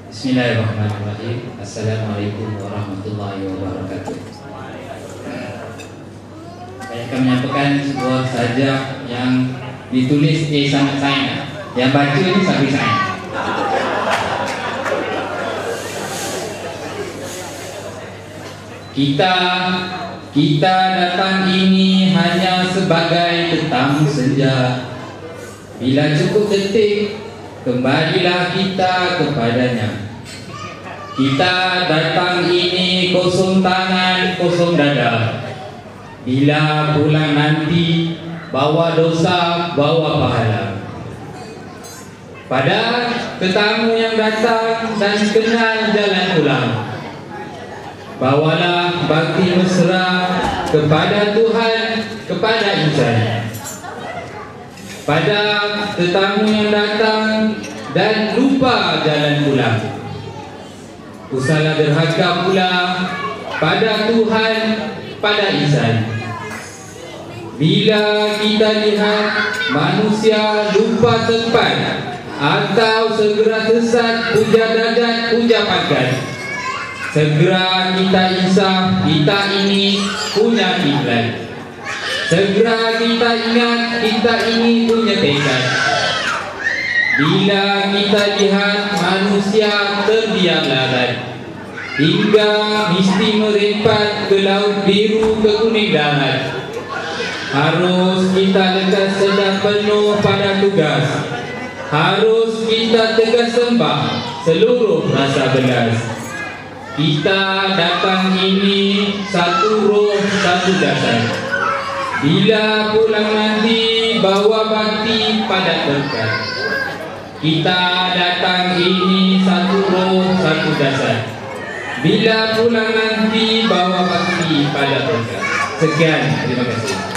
Bismillahirrahmanirrahim. Assalamualaikum warahmatullahi wabarakatuh. Saya akan menyampaikan sebuah sajak yang ditulis sangat sayang. Yang baca ini sangat sayang. Kita datang ini hanya sebagai tetamu senja. Bila cukup detik, kembalilah kita kepadanya. Kita datang ini kosong tangan, kosong dada. Bila pulang nanti, bawa dosa, bawa pahala. Pada tetamu yang datang dan kenal jalan pulang, bawalah bakti mesra kepada Tuhan, kepada insan. Pada tetamu yang datang dan lupa jalan pulang, usahlah derhaka pula pada Tuhan, pada insan. Bila kita lihat manusia lupa tempat atau segera sesat, puja darjat, puja pangkat, segera kita insaf, kita ini punya kiblat. Segera kita ingat, kita ini punya tekad. Bila kita lihat manusia terdiam larat, hingga mesti merempat ke laut biru, ke kuning darat, harus kita lekas sedang penuh pada tugas. Harus kita tegas sembah seluruh rasa belas. Kita datang ini satu roh, satu dasar. Bila pulang nanti, bawa bakti pada berkat. Kita datang ini satu roh, satu dasar. Bila pulang nanti, bawa bakti pada berkat. Sekian, terima kasih.